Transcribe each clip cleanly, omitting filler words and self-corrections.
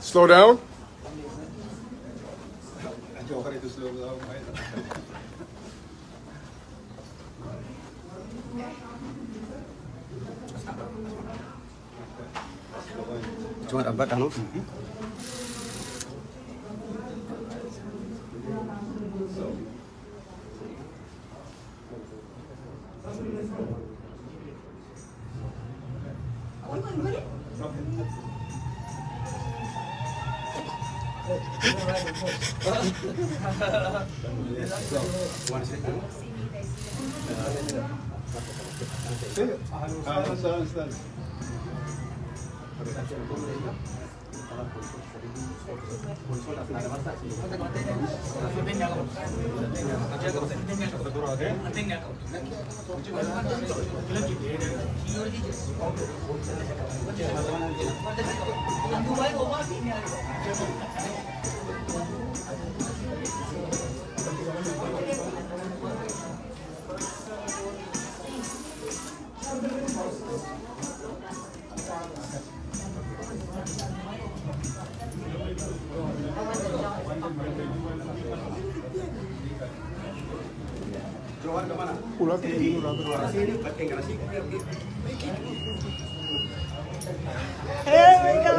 Slow down. Cuma abad anu. Pulang ke Here we go.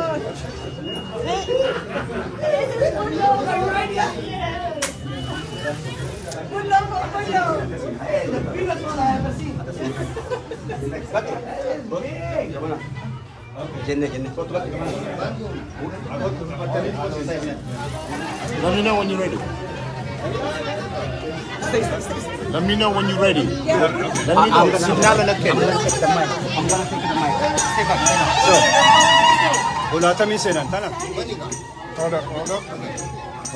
Good luck for you. Hey, the biggest one I ever seen. Jenne. Let me know when you're ready. Let me know when you're ready. Yeah. Let me know. Signal and I'm gonna take the mic. Stay back. So, ulata mi senan tana. Hold up.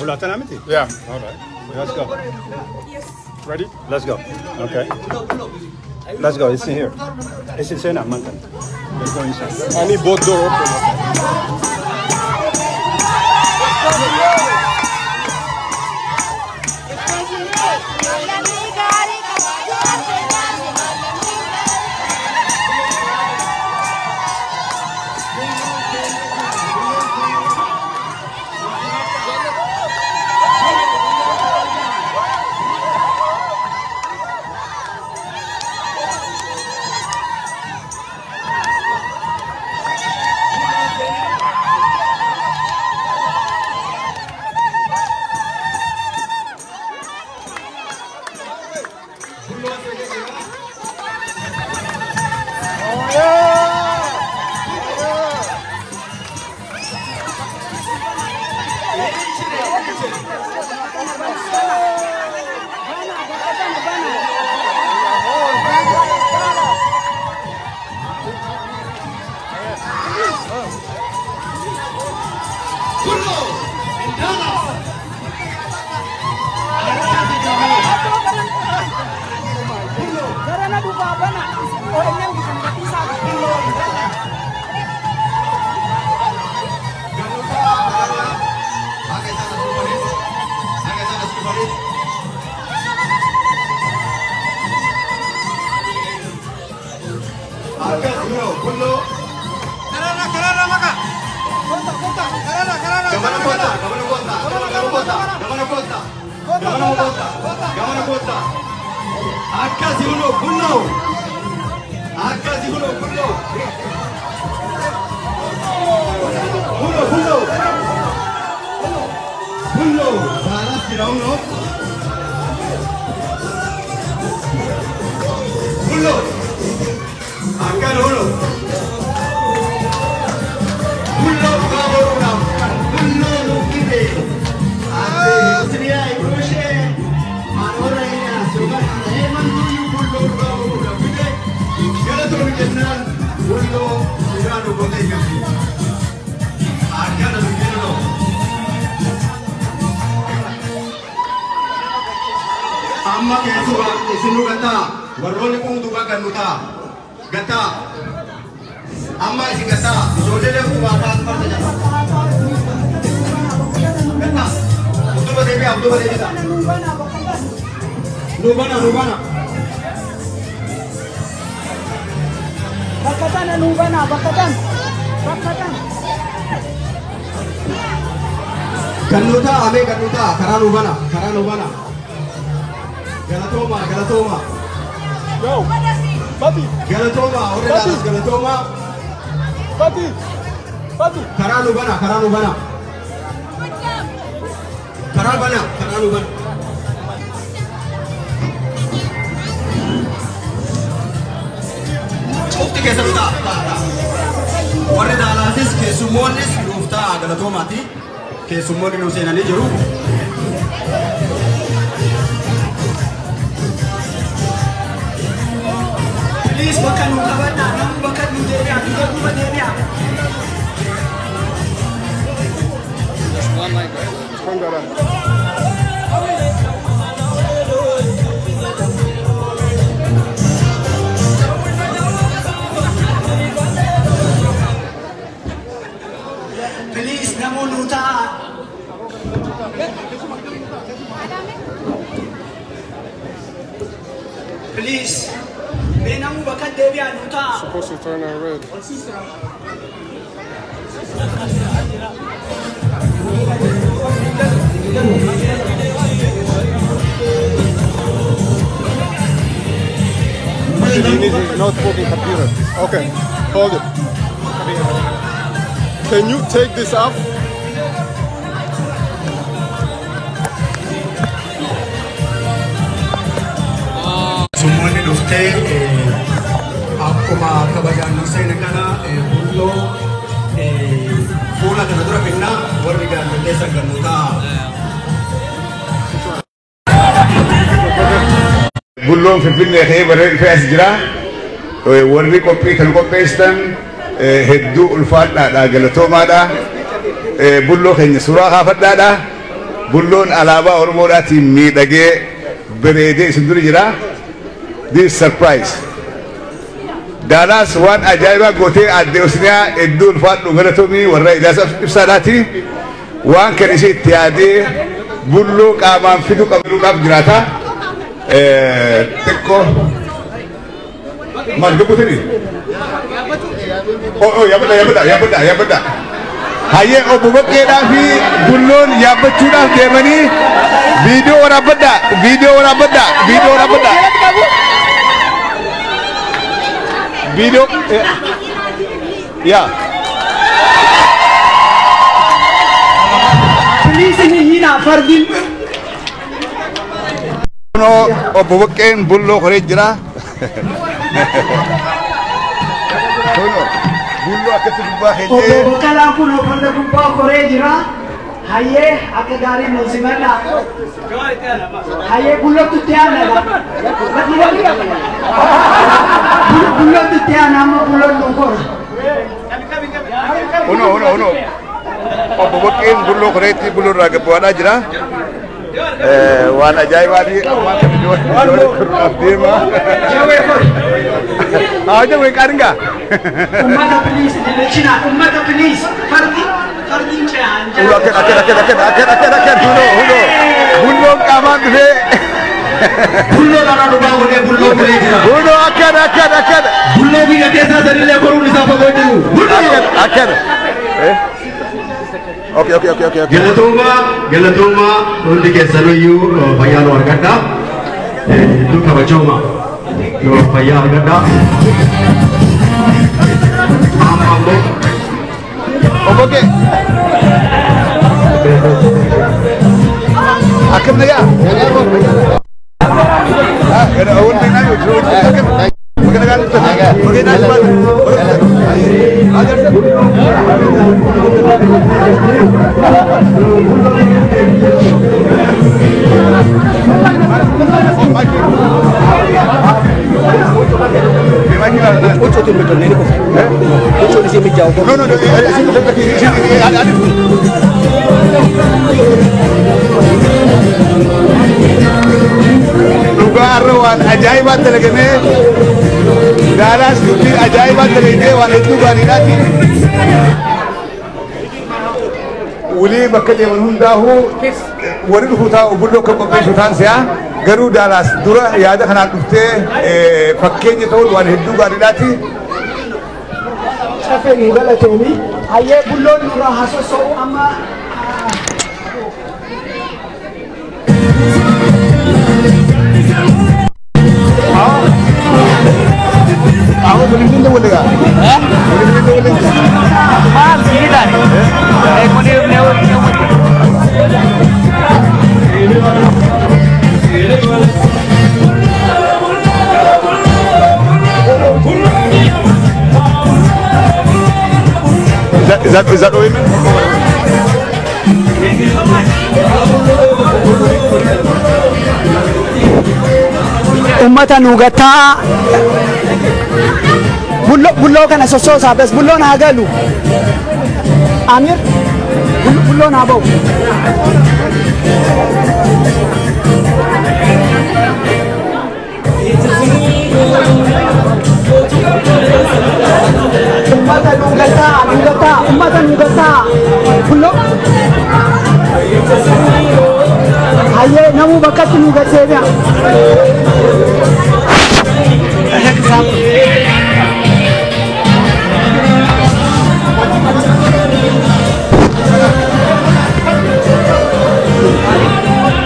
Ulata na miti? Yeah. All right. Let's go. Yes. Ready? Let's go. Okay. Let's go. It's in here. It's in Sena, Mantan. Let's go inside. I need both doors open. Amma kesuwa isinu gata warroni kun duga ganuta gata amma isi gata jolele kuwa ta parta jata gata Abdul Devi ta Nubana Bakatan anubana, bakatan. Bakatan. Gannuta ame gannuta karanubana. Galatoma. Yo, Bati. Galatoma, ore Dallas Galatoma. Bati. Karanubana. Karanubana. Cukti keessa dhutaa. Warri Daalasis keessummoonnis dhuuftaa Galatoomaati. Keessummoonni nu seenanii jiru. Please bakka nu qabadhaa, namni bakka nu deebi'aa, duuba deebi'aa. Please namoonni ta'a. Please, may namu bakka deebi'aa nu ta'a. Supposed to turn on red. You need a notebook and computer. Okay, hold it. Can you take this off? Summoonni dhuftee akkuma kabajaan nu seene kana bulloo fuula kana dura finnaa warri gaazexeessan gannuutaa. Bulloon Finfinnee ta'ee barreeffamee as jira. Warri qophii kan qopheessan hedduu ulfaadhaadha, galatoomaadha. Bulloo keenya suuraa kaafadhaadha. Bulloon alaabaa Oromoodhaatiin miidhagee bareedee isin dura jira. This surprise. Daalaas waan ajaa'ibaa gootee addee Osniyaa hedduu ulfaadhu galatoomii warra Ilyaasa Ibsaadhaati. Waan kan ishee itti yaadee bulloo qaamaan fiduu qabuudhaaf jiraata. Tekko maal gabbutani? Yaabadda. Hayyee obbo Baqqeedhaa fi bulloon yaabbachuudhaaf deemanii viidiyoo waraabadda. Video, yeah. Please ini Fardin. No, obbo Baqqeen bulloo koree jira. Bulloo akkatti dubbaa keenya. Obbo Baqqalaan kun ofirra gubbaa koree jira. Hayyee akka gaarii nu simadha. Hayyee bullootutti aanadha. Bullootutti aana amma bulloon nu kora. Uno. Obbo Baqqeen bulloo koreetti bulloo irraa gabbaadhaa jira. Waan ajaa'ibaati amma akka ijoollee kuruudhaaf deema. Jawwee qaaringaa. Ummata please dilechina ummata please fardin ce'an. Akka bulloo qaamaan dhufee. Bulloo dhala dhugaa godhee bulloo koree jira. Bulloo akkana. Bulloo biyya keessaa sanillee koruun isaa fagoo jiru. Akkana. Okay. Galatooma hundi keessaniyyuu fayyaa nu argadha. Hedduu kabajooma yoo fayyaa argadha. Amma ammoo Oke. Akkam nagaa. Kada awal ni nayo, akkam. Maganagaan ito. Maganagaan ba? Ocho tu betul ni ko. Ocho di sini jauh. No. Lugaran ajaibat talaga ni. Dalas dubbi ajaibat talaga ni waan hedduu gaariidhaati. Uli bakka deeman hundaahu warri dhufuutaa bulloo kan qopheessu ta'an si'a garuu Dalas dura yaada kanaan dhuftee fakkeenya ta'uun waan hedduu gaariidhaati. cafe nugala temi haye bullon nura haso so amma Aku boleh minta boleh tak? Boleh minta boleh tak? Mahal sini dah ni. Kemudian Is that women? ummata nugata bullo kana sososa bes bullo na galu amir bullo na bau ummata nugata bullo aye namu bakati nugatenya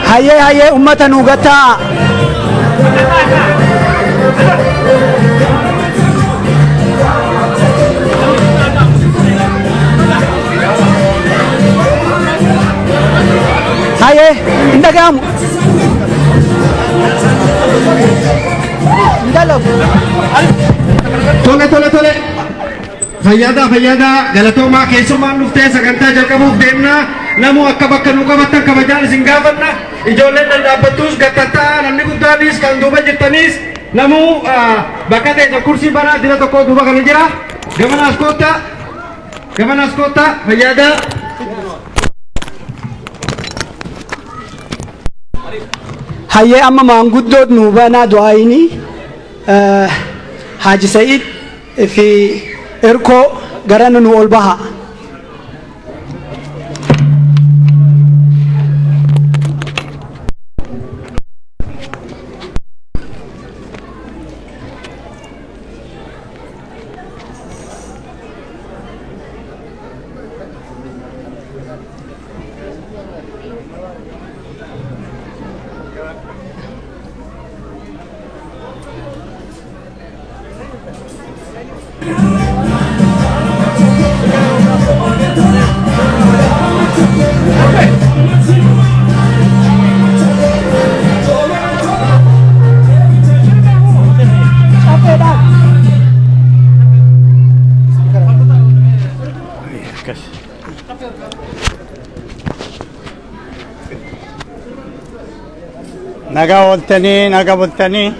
haye ummata nugata haye indagamu indalo Tole. Fayyada galatoomaa keessummaan dhuftee sagantaa jalqabuuf deemna. Namu akka bakka nu qabatan kabajaan isin gaafanna. Ijoolleen dhadhaabbattus gattataa namni guddaanis kan duuba jirtanis namu bakka ta'e kursii banaa dira tokko duuba kana jira. Gamanaas koota fayyada. haye amma maanguddoot nu banaa du'aayini Haji Said fi erko garana nu ol baha naga bultanii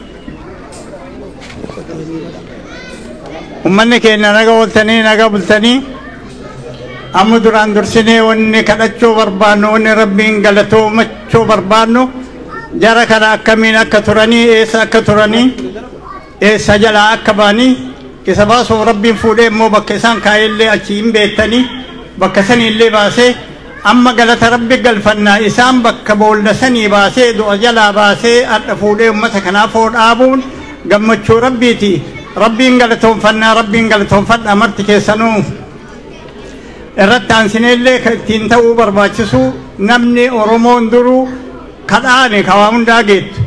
ummanni keenya naga bultanii amma duraan dursinee wanni kadhachuu barbaannu wanni rabbiin galatoomachuu barbaannu jara kana akkamiin akka turanii eessa akka turanii eessa jalaa akka baanii isa baasuuf rabbiin fuudhee immoo bakka isaan kaa'ellee achi hin beektanii bakka saniillee baasee amma galata rabbi galfannaa isaan bakka boolla sanii baasee du'a jalaa baasee adda fuudhee ummata kanaaf dhaabuun gammachuu rabbiiti. Rabbiin galatoonfadha marti keessanuu irratti aansineellee ittiin ta'uu barbaachisu namni Oromoon duruu kadhaane kawaa hundaa geettu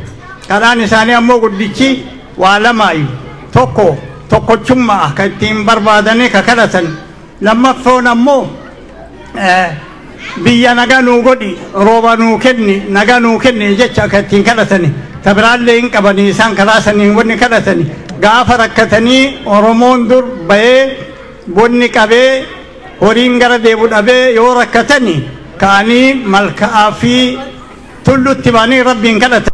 kadhaan isaanii ammoo guddichi waa lamaayu tokkochummaa ka ittiin barbaadanii ka kadhatan lammaffoon ammoo biyya nagaa nuu godhi rooba nuu kenni nagaa nuu kenni jecha akka ittiin kadhatani tabiraallee hin qabanii isaan kalaasanii wanni kadhatani gaafa rakkatanii Oromoon dur bahee bonni qabee horiin gara deebu dhabee yoo rakkatanii ka'anii malka'aa fi tullutti baanii rabbiin kadhatan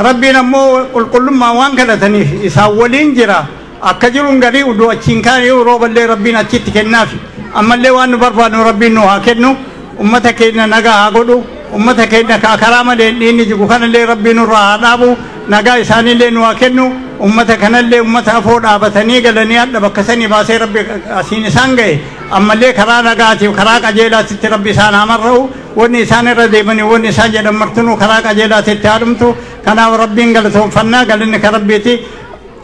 rabbiin ammoo qulqullummaa waan kadhataniif isaan waliin jira akka jiruun garii uduu achiin kaanii rooballee rabbiin achitti kennaafi ammallee waan nu barbaadnu rabbiin nu haa kennu ummata keenya nagaa haa godhu ummata keenya karaa malee dhiinni jigu kanallee rabbiin nurraa haa dhaabu nagaa isaaniillee nu haa kennu ummata kanallee ummata afoo dhaabatanii galanii adda bakka sanii baasee rabbi asiin isaan ga'e ammallee karaa nagaatiif karaa qajeelaatitti rabbi isaan haa marra'u wanni isaan irra deemanii wanni isaan jedhan martinuu karaa qajeelaatitti haa dhumtu kanaaf rabbiin galatoonfannaa galanni ka rabbiiti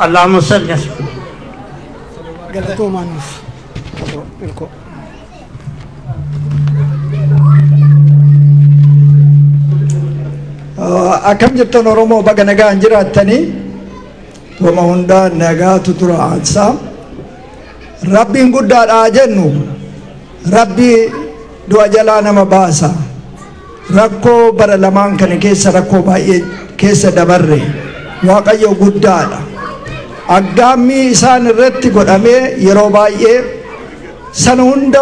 Allahumma salli galatoomaa nuuf Akkam jirtan Oromoo baga nagaan jiraattanii wama hundaa nagaatu tura aansaa Rabbiin guddaadhaa jennu Rabbi du'a jalaa nama baasa rakkoo bara lamaan kana keessa rakkoo baay'ee keessa dabarre Waaqayyo guddaadha aggaammii isaan irratti godhamee yeroo baay'ee sana hunda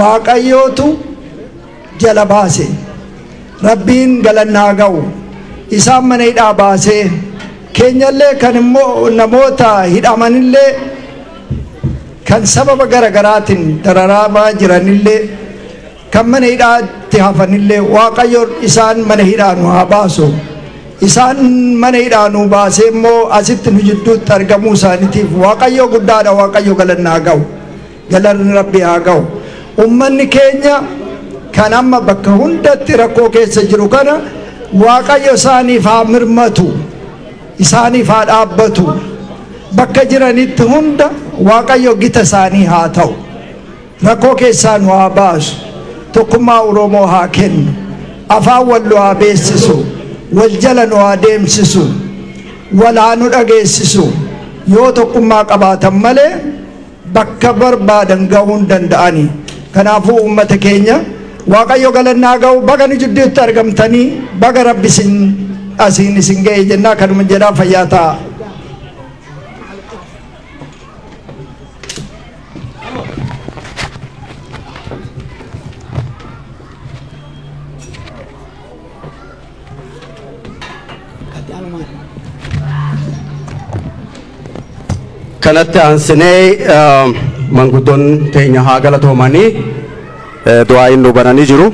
Waaqayyootu jala baase Rabbiin galannaa ga'u isaan mana hidhaa baasee keenyallee kan immoo namoota hidhamanillee kan sababa garagaraatiin dararamaa jiranillee kan mana hidhaatti hafanillee Waaqayyo isaan mana hidhaa nu haa baasu isaan mana hidhaa nu baasee immoo asitti nu jidduutti argamuu isaaniitiif Waaqayyo guddaadha Waaqayyo galannaa ga'u galanni Rabbi haa ga'u ummanni keenya kan amma bakka hundatti rakkoo keessa jiru kana Waaqayyo isaaniif haa mirmatu isaaniif haa dhaabbatu bakka jiranitti hunda Waaqayyo gita isaanii haa ta'u rakkoo keessaa nu haa baasu tokkummaa Oromoo haa kennu afaan wal nu haa beeksisu wal jala nu haa deemsisu wal haa nu dhageessisu yoo tokkummaa qabaatan malee bakka barbaadan gahuu hin danda'ani kanaafuu ummata keenya Waaqayyo galannaa ga'u baga nu jidduutti argamtanii baga Rabbi asiin isin ga'e jennaa kanuma jedhaa fayyaa ta'a. Kanatti aansinee manguddoon teenya haa galatoomanii du'aa inni bananii jiru.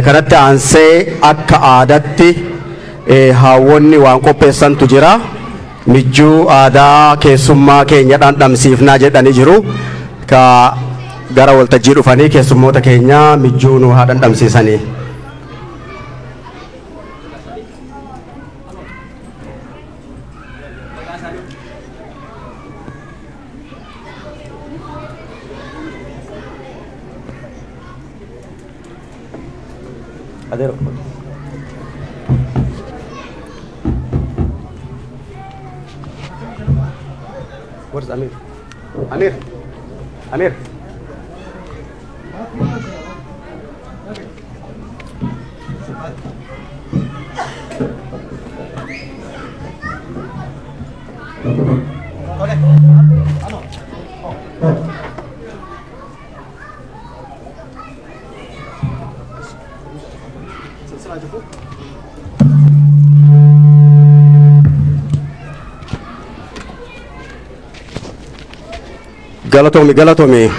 Kanatti aansee akka aadaatti haawwonni waan qopheessantu jira. Mijjuu aadaa keessummaa keenya dhandhamsiifnaa jedhanii jiru. Ka gara waltajjii dhufanii keessummoota keenya mijjuu nu haa dhandhamsiisanii. Adero. Where's Amir? Amir. Amir. Galatomi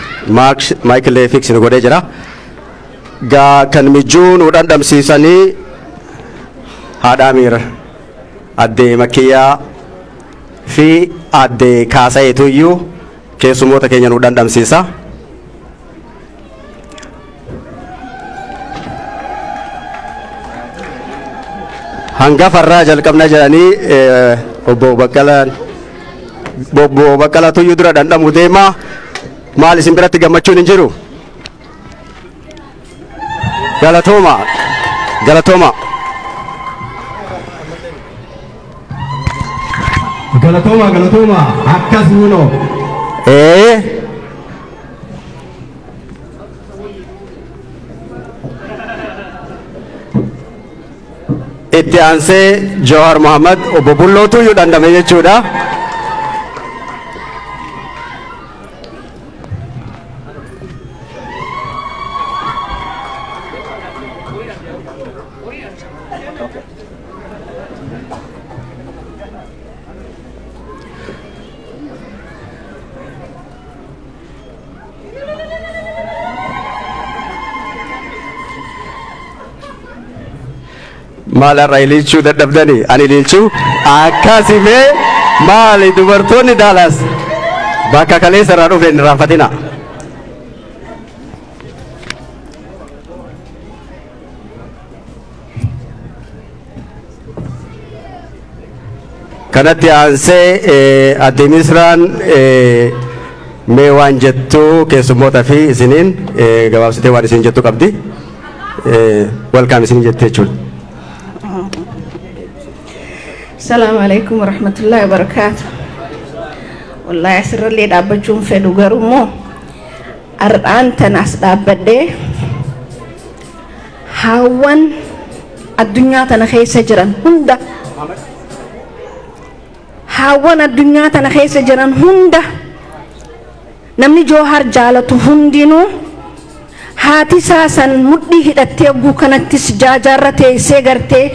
Michael Fix nu godhee jira. Gaa kan mijjuu nu dhandhamsiisanii haadha Amir adde Makiyyaa fi adde Kaasayeetu iyyuu keessummoota keenya nu dhandhamsiisa. Hangafarraa jalqabna jedhanii obbo Baqqalaatu iyyuu dura dhandhamu deemaa. Maal isin biratti gammachuun hin jiru? Galatooma. Akkas nuunoo. Itti aansee Jawahar Muhammad obbo Bullootu iyyuu dhandhame jechuudha. Malarraa ililchuu dadhabdanii ani ililchuu akkasimee maali dubartoonni Daalaas bakka kaleessa irraa dhufe hin irraanfatina. Kanatti aansee adde Misraan mee waan jettu keessummoota fi isiniin gabaabsitee waan isin jettu qabdi welcome isin jettee jechuudha. Assalamu alaikum warahmatullahi wabarakatuh. Wallahi asirrallee dhaabbachuun fedhu garuu ardaan tanas dhaabbadhee haawwan addunyaa tana keessa jiran hunda haawwan addunyaa tana keessa jiran hunda namni Joohar jaalatu hundinuu haati saasan mudhii hidhattee oguu kanattis jaajaarra teessee gartee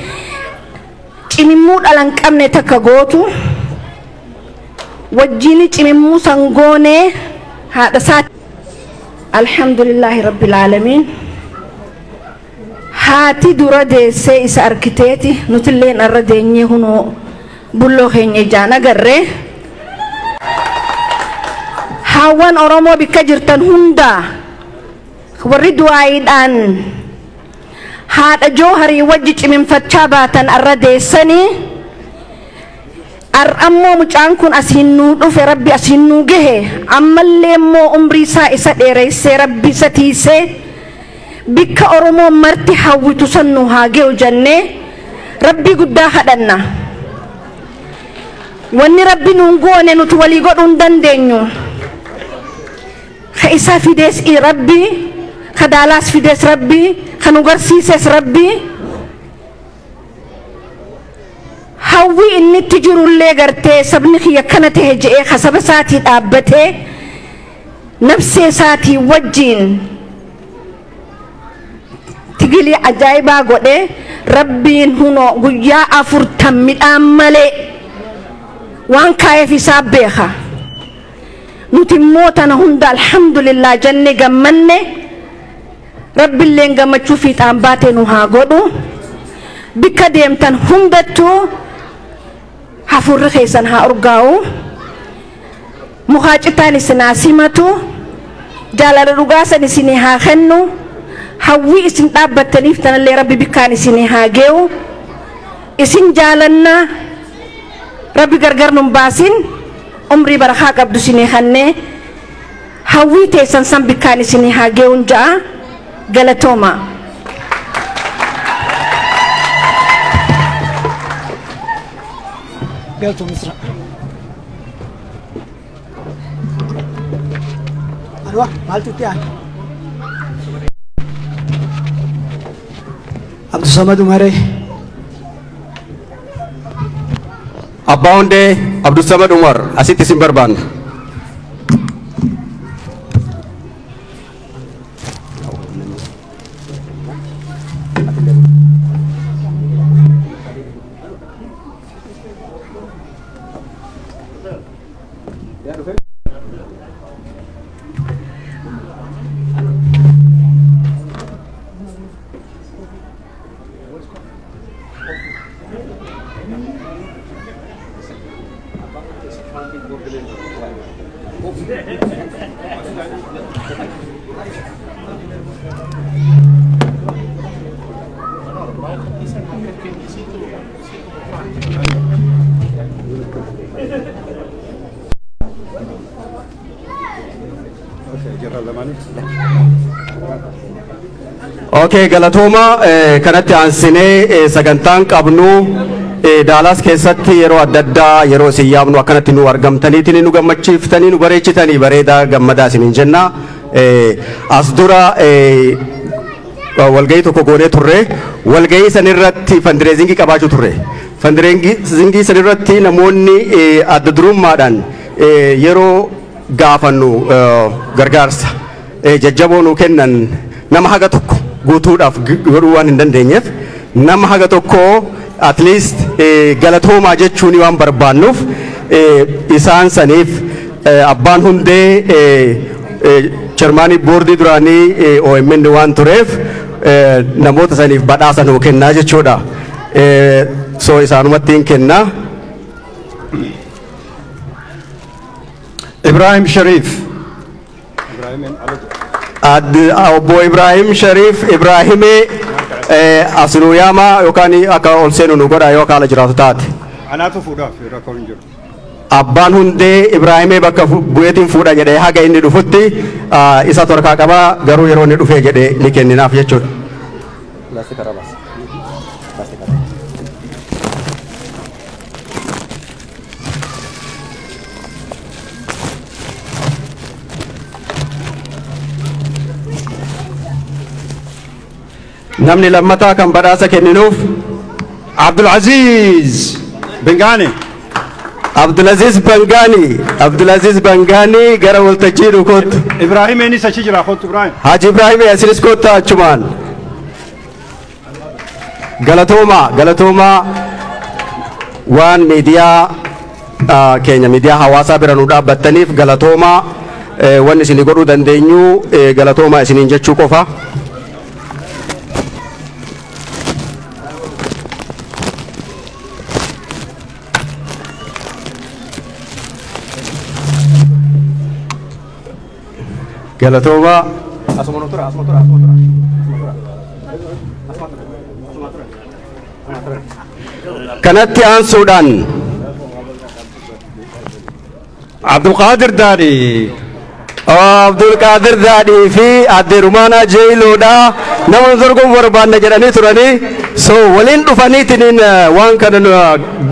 cimimmuu dhalan qabne takka gootu wajjini cimimmuu san goonee haadha saati alhamdulillahi rabbil aalamiin haati dura deessee isa arkiteeti nutilleen arra deenyee hunoo bulloo keenya ijaan agarree haawwan Oromoo bikka jirtan hundaa warri du'aayiidhaan haadha Jooharii wajji ciminfachaa baatan arra deessanii ammoo mucaan kun asiin nuu dhufe rabbi asiin nuu gahe ammallee immoo umrii isaa isa dheereessee rabbi isa tiisee bikka Oromoo marti hawwitu san nu haa ge'u jennee rabbi guddaa kadhanna. Wanni rabbi nuun goone nuti walii godhuu hin dandeenyu. Ka isa fidees rabbi, ka daalaas fidees rabbi, ka nu garsiises rabbi. Hawwi inni itti jirullee gartee sabni kiyya kana ta'e je'ee ka saba isaatii dhaabbatee nafsee isaatii wajjiin tigilii ajaa'ibaa godhee rabbiin hunoo guyyaa 40 midhaan malee waan kaayef isaa beeka. Nuti immoo tana hunda alhamdulillah jennee gammanne rabbiillee gammachuu fiixaan baatee nu haa godhu. Bikka deemtan hundattuu hafuurri keessan haa urgaa'u. Mukaa citaan isin haa simatu. Jaalala dhugaasan isin haa kennu. Hawwii isin dhaabbattaniif tanallee rabbi bikkaan isin haa ge'u. Isin jaalannaa rabbi gargar nun baasin umrii barakaa qabdu isin kennee hawwii teessan san bikkaan isin haa ge'uun ja'a galatooma. قلتوا مصر أروح مالتو تيان عبد الصمد عمري Abbaa Hundee Abdul Samad Umar asitti isin barbaanna. Okay, galatooma kanatti aansinee sagantaan qabnu Daalaas keessatti yeroo adda addaa yeroo isin yaamnu akkanatti nu argamtaniitiin nu gammachiiftanii nu bareechitanii bareedaa gammadaa isiniin jenna. As dura walgahii tokko goonee turre walgahii sanirratti fandireezingii qabaachuu turre. Fandireezingii sanirratti namoonni adda durummaadhaan yeroo gaafannu gargaarsa jajjaboo nu kennan nama haga tokko guutuudhaaf godhuu waan hin dandeenyeef nama haga tokko at least galatoomaa jechuun waan barbaannuuf isaan saniif Abbaan Hundee chairmaanii boordii duraanii OMN waan tureef namoota saniif badhaasa nuu kennaa jechuudha. So isaanumatti hin kennaa. Ibrahim Sharif. Obbo Ibrahim Sharif Ibrahimee Asnuyama yookaan akka ol seenu nu godha yoo kaala jiraatu taate. Anaatu fuudhaaf rakkoon hin jiru. abbaan hundee Ibraahimee bakka bu'eetiin fuudha jedhee haga inni dhufutti isa torkaa qaba garuu yeroo inni dhufee jedhee ni kenninaaf jechuudha. namni lammataa kan badhaasa kenninuuf Abdulaziz Bengani. Abdulaziz Bangani gara waltajjii dhukootu. Ibrahim enis achi jira khottu Ibrahim. Haji Ibrahim asinis kootu achumaan. Galatooma waan miidiyaa keenya miidiyaa hawaasaa bira nu dhaabbattaniif galatooma waan isin godhuu dandeenyu galatooma isiniin jechuu qofa. Galatooma kanatti aansuudhaan Abdulqaadir Daadhii fi Aadde Rumaanaa Jeeyiloodha nama dorgomu barbaanna jedhanii turanii so waliin dhufaniitiin waan kana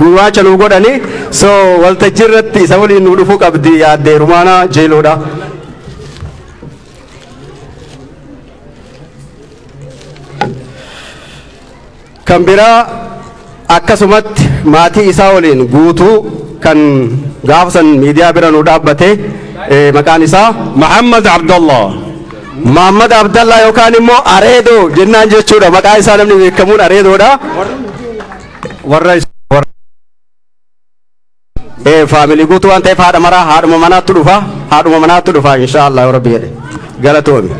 gurraacha nu godhanii so waltajjii irratti isa waliin nu dhufuu qabdi Aadde Rumaanaa Jeeyiloodha. kan biraa akkasumatti maatii isaa waliin guutuu kan gaafsan miidiyaa bira nu dhaabbate maqaan isaa Muhammad Abdallah yookaan immoo Areedo jennaan jechuudha maqaa isaa namni beekamuun Areedoodha. Faamilii guutuu waan ta'eef haadhuma manaatti dhufa inshaallah rabbi jedhe galatoomi.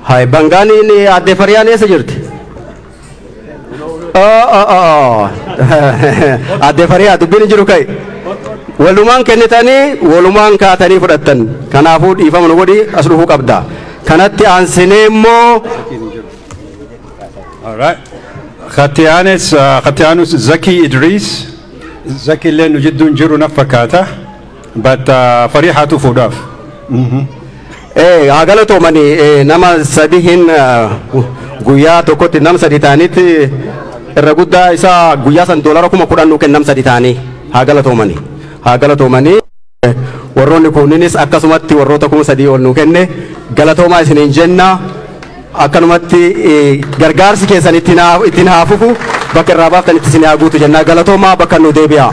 Hai Bangani ini Aadde Fariyaan eessa jirti? Aadde Fariyaa dubbiin jiru kai. Walumaan kennitanii walumaan kaatanii fudhattan. Kanaafuu dhiifama nu godhi as dhufuu qabda. Kanatti aansinee immoo Khatiyaanus Zaki Idris. Zaki illee nu jidduun jiru na fakkaata. But Farihaatu fuudhaaf. haa galatoomanii nama sadihin guyyaa tokkotti nam sadi ta'anitti irra guddaa isaa guyyaa san $10,000 nu kennam sadi ta'anii haa galatoomanii warroonni kunninis akkasumatti warroota 3,000 ol nu kenne galatoomaa isiniin jenna akkanumatti gargaarsi keessan ittiin haa fufu bakka irraa baaftan itti isin haa guutu jenna galatoomaa bakka nu deebi'a.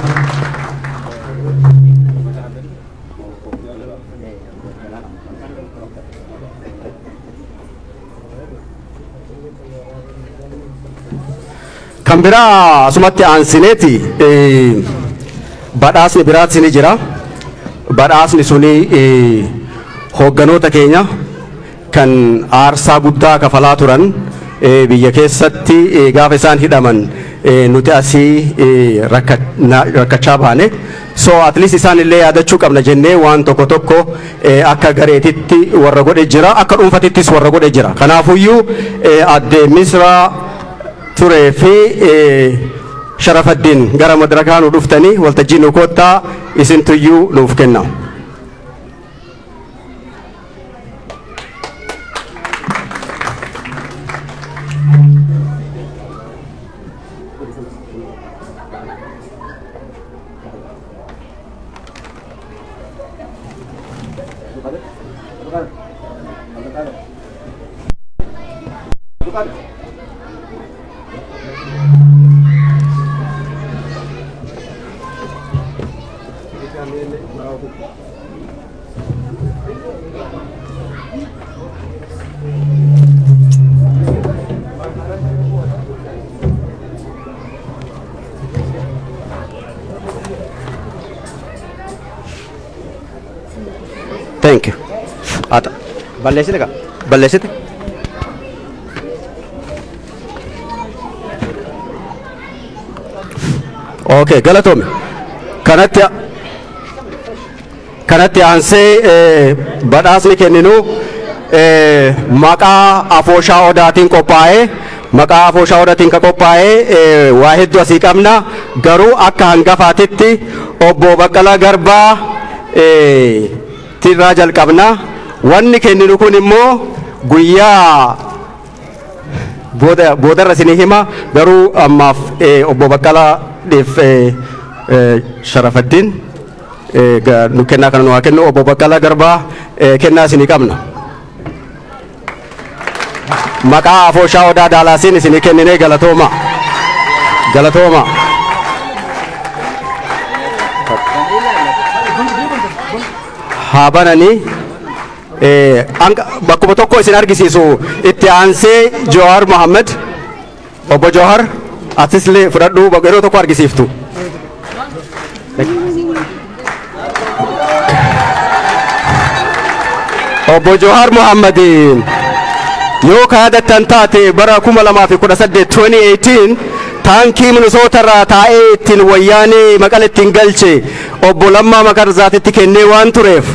kan biraa asumatti aansineeti badhaasni biraatti ni jira badhaasni suni hoogganoota keenya kan aarsaa guddaa kafalaa turan biyya keessatti gaafa isaan hidhaman nuti asii rakkachaa baane so at least isaan illee yaadachuu qabna jennee waan tokko akka gareetitti warra godhe jira akka dhuunfatittis warra godhe jira kanaafuyyuu Aadde Misraa turee fi Sharafaddin gara madarakaa nu dhuftanii waltajjii nu koottaa isintuyyuu nuuf kenna. Thank you. Ata. Balleessite ka? Balleessite? Okay, galatoome. Kanatti aansee badhaasni kenninu maqaa afooshaa odaatiin qophaa'ee maqaa afooshaa odaatiin ka qophaa'ee waa hedduu asii qabna garuu akka hangafaatitti obbo Baqqalaa Garbaa tirraa jalqabna. Wanni kenninu kun immoo guyyaa boodarra isinii hima garuu ammaaf obbo Baqqalaa Sharafaddin nu kennaa kana nu haa kennu. Obbo Baqqalaa Garbaa kennaa isinii qabna. Maqaa afooshaa odaa daalaasiin isinii kenninee galatooma. Galatooma. Haa bananii bakkuma tokko isin argisiisu itti aansee Jawahar Mohammed. Obbo Jawahar atislee fudhadhu yeroo tokko argisiiftu. Obbo Jawahar Mohammed yoo kaadatan taate bara 2018 taankii Minnesota irraa taa'ee ittiin wayyaanee maqala ittiin galche obbo Lammaa Magarsaatitti kennee waan tureef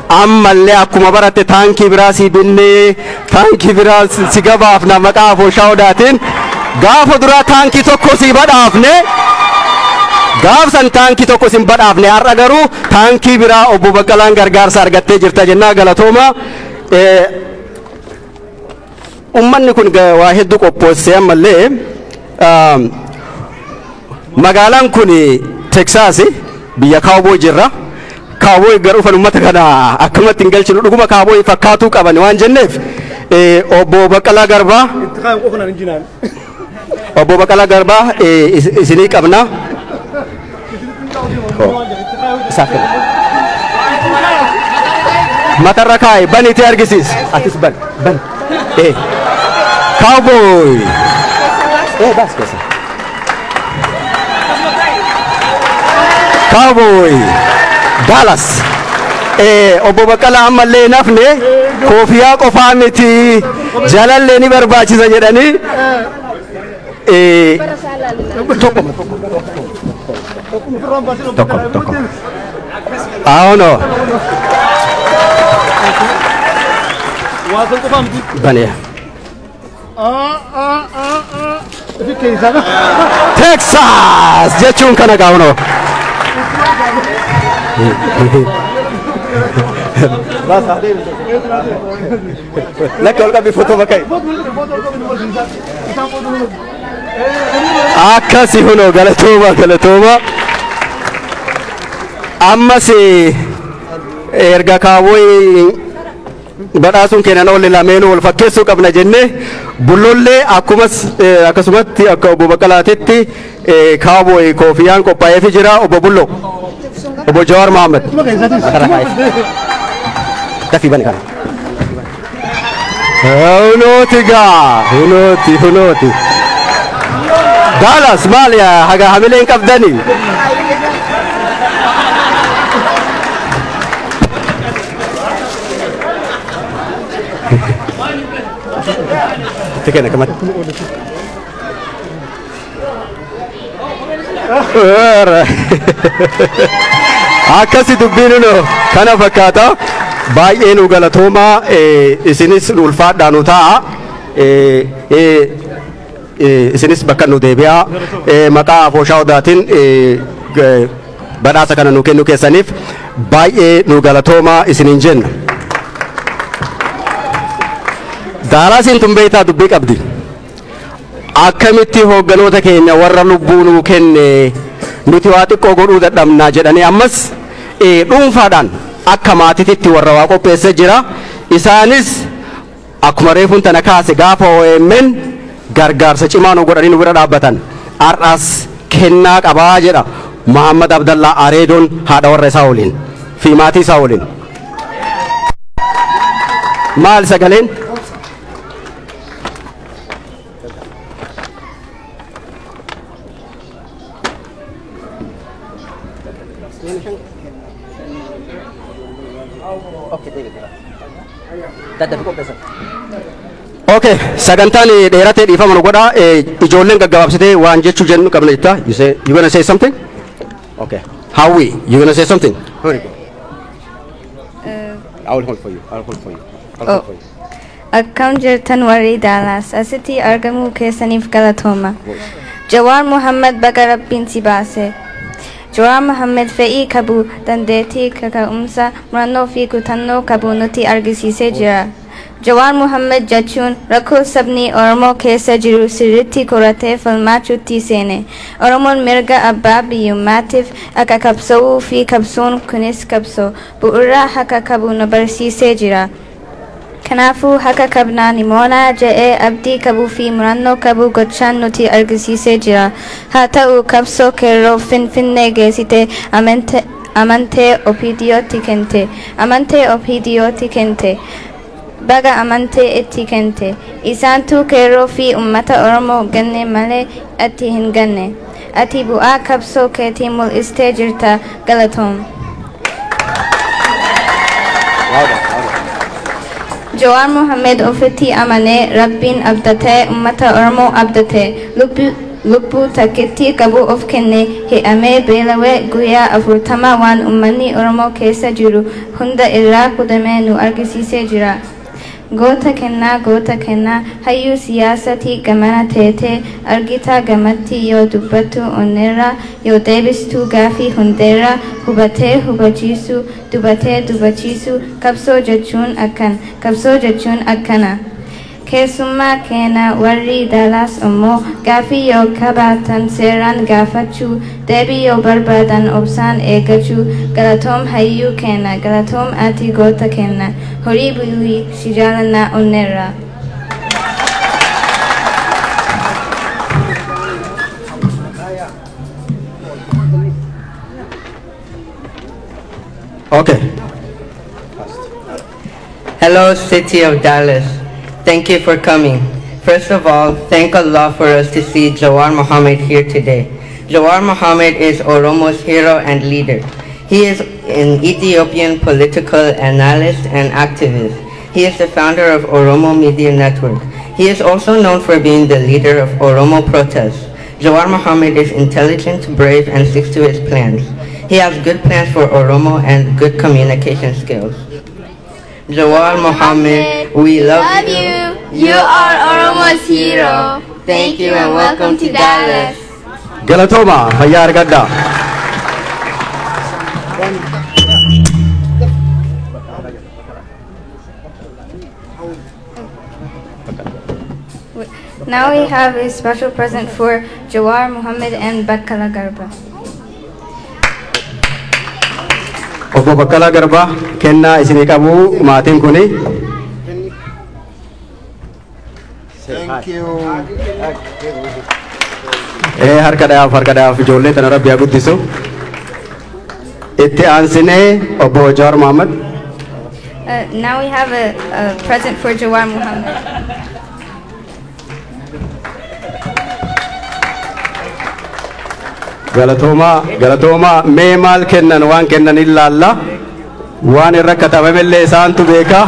ammallee akkuma baratte taankii biraa si binnee taankii biraa si gabaafna maqaa afooshaa odaatiin gaafa duraa taankii tokko si badhaafne gaafsan taankii tokko sin badhaafne har'a garuu taankii biraa obbo Baqqalaan gargaarsa argattee jirta jennaa galatooma. Ummanni kun waa hedduu qopheessee ammallee magaalaan kun Texas biyya kaawboy jirra. Kaawboy garuu fan ummata kana akkamatti hin galchinu dhuguma kaawboy fakkaatuu qaban waan jenneef obbo Baqqalaa Garbaa obbo Baqqalaa Garbaa isinii qabna. Matarra kaay baniitee argisiis atis ban Cowboy. Bas keessa. Cowboy. Dallas. Obbo Baqqalaa ammallee nafne koofiyaa qofaa miti jalallee ni barbaachisa jedhanii tokko. Aono. Bane. Texas jechuun kana gaawno. Lakka ol qabbi footoo bakka. Akkasi huno galatooma. Ammas erga kaawboy badhaasuun kennan oolle lameenuu wal fakkeessuu qabna jenne bullollee akkasumatti akka obbo Baqqalaatitti kaawboy koofiyaan qophaa'eefi jira. Obbo Bullo obbo Jawahar Mohammed dafii bani kana hunooti Dallas maal haga hamileen qabdanii Tekena kamat. Akkasi dubbiin kana fakkaata baay'ee nu galatooma isinis ulfaadhaa nu ta'a isinis bakka nu deebi'a maqaa afooshaa odaatiin badhaasa kana nu kennu keessaniif baay'ee nu galatooma isiniin jenna. Daalaasiin tun beektaa dubbii qabdi. Akkamitti hoogganoota keenya warra lubbuu nuu kenne nuti waa xiqqoo godhuu dadhabnaa jedhanii ammas dhuunfaadhaan akka maatiitti warra waa qopheessee jira. Isaanis akkuma reefuun tana kaase gaafa OMN gargaarsa cimaa nu godhanii nu bira dhaabbatan har'as kennaa qabaa jedha Muhammad Abdallaa Areedoon haadha warra isaa waliin fi maatii isaa waliin. Maal sagaleen? Okay, sagantaan dheeratee dhiifama nu godha ijoolleen gaggabaabsitee waan jechuu jennu qabna jetta. You gonna say something? Okay. Howie, you gonna say something? Very good. I will hold for you. I'll hold for you. I'll hold for you. Akkam jirtan warri Dallas asitti argamuu keessaniif galatooma. Jawaar Muhammad baga Rabbiin si baase. Jawaar Muhammad fe'ii qabu dandeettii kaka'umsa murannoo fi kutannoo qabu nutti argisiisee jira. Jawaar Muhammad jechuun rakkoo sabni Oromoo keessa jiru sirriitti qoratee falmachuutti seene. Oromoon mirga abbaa biyyummaatiif akka qabsa'uu fi qabsoon kunis qabsoo bu'uuraa akka qabu nu barsiisee jira. Kanaafuu haka qabnaa ni moona jedhee abdii qabuu fi murannoo qabu gochaan nuti argisiisee jira. Haa ta'u qabsoo qeerroo Finfinnee geessite amantee OPDOtti kente. Amantee OPDOtti kente. Baga amantee itti kente. Isaantu qeerroo fi uummata Oromoo ganne malee ati hin ganne. Ati bu'aa qabsoo keetii mul'istee jirta galatoom. Jawaar Muhammad ofitti amanee Rabbiin abdatee uummata Oromoo abdatee lubbuu takkitti qabu of kenne hi'amee beelawee guyyaa 40 waan uummanni Oromoo keessa jiru hunda irraa kudamee nu argisiisee jira. Goota kennaa hayyuu siyaasatii gamana teetee argitaa gamatti yoo dubbattu onneerra yoo deebistuu gaafii hundeerra hubatee hubachiisu dubatee dubachiisu qabsoo jechuun akkana. Keessummaa keenya warri Dallas immoo gaafii yoo qabaatan seeraan gaafachuu deebii yoo barbaadan obsaan eeggachuu galatoom hayyuu keenya galatoom ati goota keenya horii bulii si jaalannaa onneerra. Okay. Hello, City of Dallas. Thank you for coming. First of all, thank Allah for us to see Jawaar Muhammad here today. Jawaar Muhammad is Oromo's hero and leader. He is an Ethiopian political analyst and activist. He is the founder of Oromo Media Network. He is also known for being the leader of Oromo protests. Jawaar Muhammad is intelligent, brave, and sticks to his plans. He has good plans for Oromo and good communication skills. Jawaar Muhammad, we love you. You are Oromo's hero. Thank you and welcome to Dallas. Galatoma, Hayar Gadda. Now we have a special present for Jawaar Muhammad and Bakkala Garba. Obbo Bakkala Garba, kennaa isinii qabu maatiin kuni. Thank you. Harkadhaaf ijoollee tana Rabbi haa guddisu. Itti aansinee Obbo Jawaar Muhammad. Now we have a present for Jawaar Muhammad. Galatoomaa mee maal kennan waan kennan ilaalla waan irra katabamellee isaantu beeka.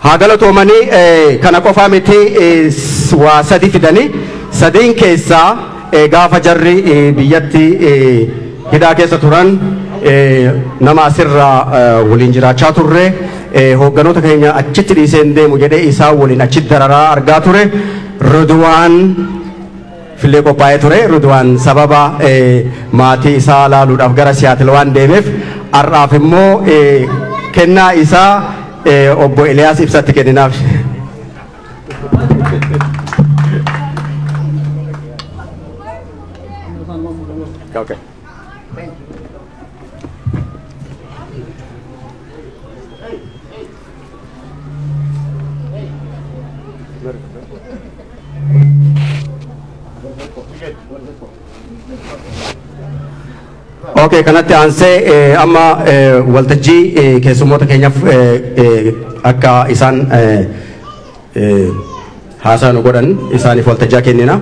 haa galatoomanii kana qofaa miti waa sadi fidanii sadiin keessaa gaafa jarri biyyatti hidhaa keessa turan nama asirraa waliin jiraachaa turre hoogganoota keenya achitti dhiiseen deemu jedhee isaa waliin achitti dararaa argaa ture Ridwaan filee qophaa'ee ture. Ridwaan sababa maatii isaa laaluudhaaf gara Siyaatil waan deemeef har'aaf immoo kennaa isaa Obbo Eliyaas ibsatti kenninaaf. Okay. Okay, kanatti aansee amma waltajjii keessummoota keenyaaf akka isaan haasaa nu godhan isaaniif waltajjaa kennina.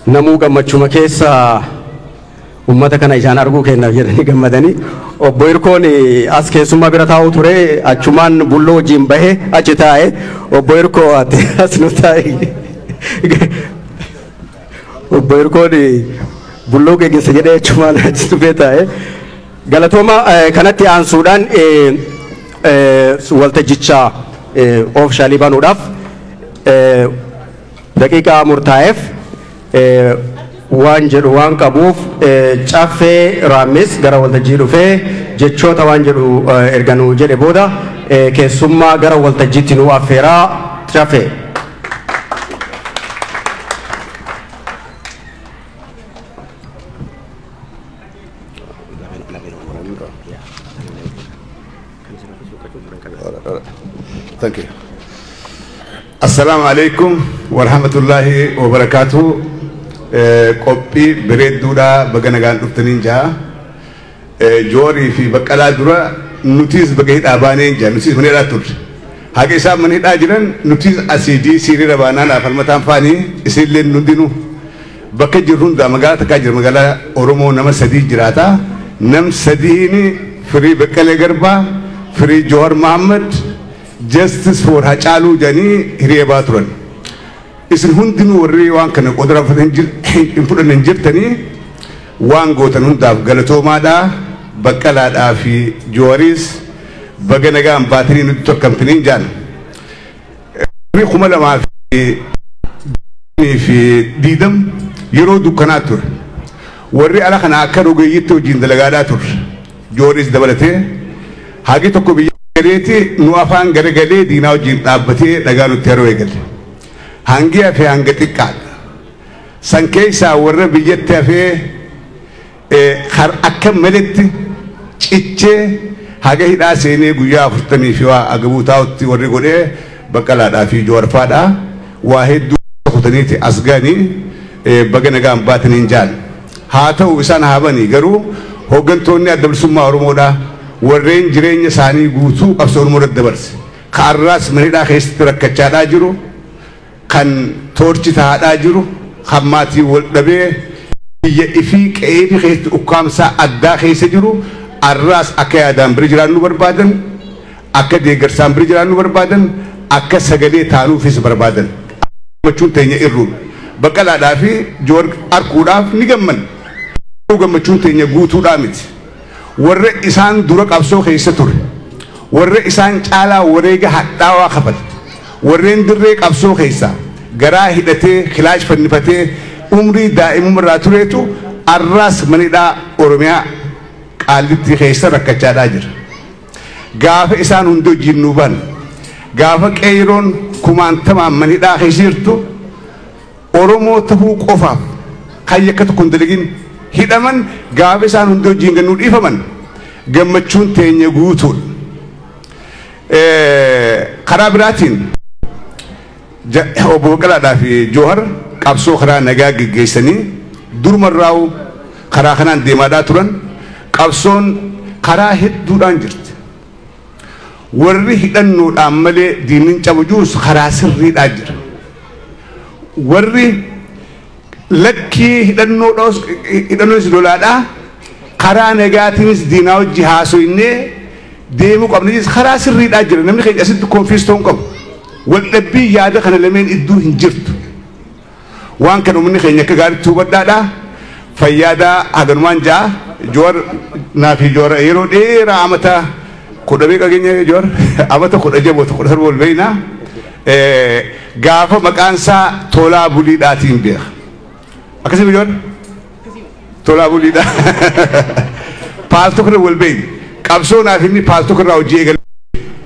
namuu gammachuma keessa ummata kana ijaan arguu kennaaf jedhanii gammadanii obbo Hirkoon as keessummaa bira taa'u ture achumaan bulloo wajjin bahee achi taa'e obbo Hirkoo ati as nu taa'e obbo Hirkoon bulloo geggeessa jedhee achumaan achi tufee taa'e galatooma kanatti aansuudhaan waltajjicha oofishaalii banuudhaaf daqiiqaa murtaa'eef waan jedhu waan qabuuf caffee raammis gara waltajjii dhufee jechoota waan jedhu erga nu jedhe booda keessummaa gara waltajjiitti nu affeeraa caffee. Thank you. Assalamu alaikum wa rahmatullahi wa barakatuh. Qophii bareedduudha baga nagaan dhuftaniin jaa. Joorii fi baqqalaa dura nutis baga hidhaa baanee jaa nutis mana hidhaa turre. Haqa isaan mana hidhaa jiran nutis asiidii siriira baanaa laaf falmataan faanii isinillee hundinuu bakka jirru hundaa magaalaa takkaa jira magaalaa Oromoo nama sadii jiraata. Nam sadiini Firii Baqqalee Garbaa, Firii Joowar Mahammad, Justice for Hacaaluu jedhanii hiriyeebaa turan. Isin hundinuu warri waan kana qodara hin fudhanne jirtanii waan gootan hundaaf galatoomaadhaa Baqqalaadhaa fi Joowariis baga nagaan baatanii nuti tokkamtaniin jaan. Warri 2020 yeroo dukkanaa ture. Warri ala kana akka rogeeyyitti hojiin dalagaadhaa ture. Joowariis dabalatee hagi tokko biyya galeeti nu afaan garagalee diinaa wajjin dhaabbatee dhagaa nutti yeroo eegale. Hangi hafee hanga xiqqaadha. San keessaa warra biyyatti hafee akka maletti cichee haga hidhaa seenee guyyaa 40 fi waa agabuu taa'utti warri godhee Baqqalaadhaa fi Joowarfaadhaa waa hedduu kutaniiti as ga'anii baga nagaan baataniin jaan. Haa ta'u isaan haabanii garuu hooggantoonni adda bilisummaa Oromoodhaa warreen jireenya isaanii guutuu qabsoo Oromoo irratti dabarse. Ka'arraas mana hidhaa keessatti rakkachaadhaa jiru. Kan toorchi taa'adhaa jiru. Kan maatii wal dhabee biyya ifii qe'ee fi keessatti ukkaamsaa addaa keessa jiru. Arraas akka yaadaan bira jiraannu barbaadan, akka deeggarsaan bira jiraannu barbaadan, akka sagalee taanuufis barbaadan. Gammachuun teenya irruun Baqqalaadhaa fi Joowar arguudhaaf ni gamman. Gammachuun teenya guutuudhaa miti. Warra isaan dura qabsoo keessa ture. Warra isaan caalaa wareega hadhaawaa kafale. Warreen dirree qabsoo keessa garaa hidhatee kilaash fannifatee umrii daa'imummaa tureetu arraas manidhaa Oromiyaa Qaalitti keessa rakkachaadhaa jira. Gaafa isaan hundi hojiin nuu bahan gaafa qeeroon kumaantamaan manidhaa keessa jirtu Oromoo tahuu qofaaf kan yakka tokko hin dalagin hidhaman gaafa isaan hundi hojiin gannuu dhiifaman gammachuun teenya guutuudha. Karaa biraatiin obbo Baqqalaadhaa fi Joowar qabsoo karaa nagaa geggeessanii durumarraa'u karaa kanaan deemaadhaa turan. Qabsoon karaa hedduudhaan jirti. Warri hidhannoodhaan malee diinni cabujuus karaa sirriidhaan jira. Warri lakkii hidhannoos lolaadhaa karaa nagaatiinis diinaa wajji haasoynee deemuu qabnis karaa sirriidhaan jira. Namni keenya asitti konfiistoo hin qabu. Waldhabbii yaada kana lameen iddoo hin jirtu. Waan kana uummanni keenya akka gaariitti hubadhaadhaa. Fayyaadaa haganumaan ja'a. Joowar naafi Joowar yeroo dheeraa amata 10 beekaa keenya Joowar amata 10 boota 10 wal beeyna gaafa maqaan isaa Tolaa Buliidhaatiin beeka. Akkasii Joowar Tolaa Buliidhaa paaltokirra wal beeyna. Qabsoo naaf inni paaltokirraa hojii eegale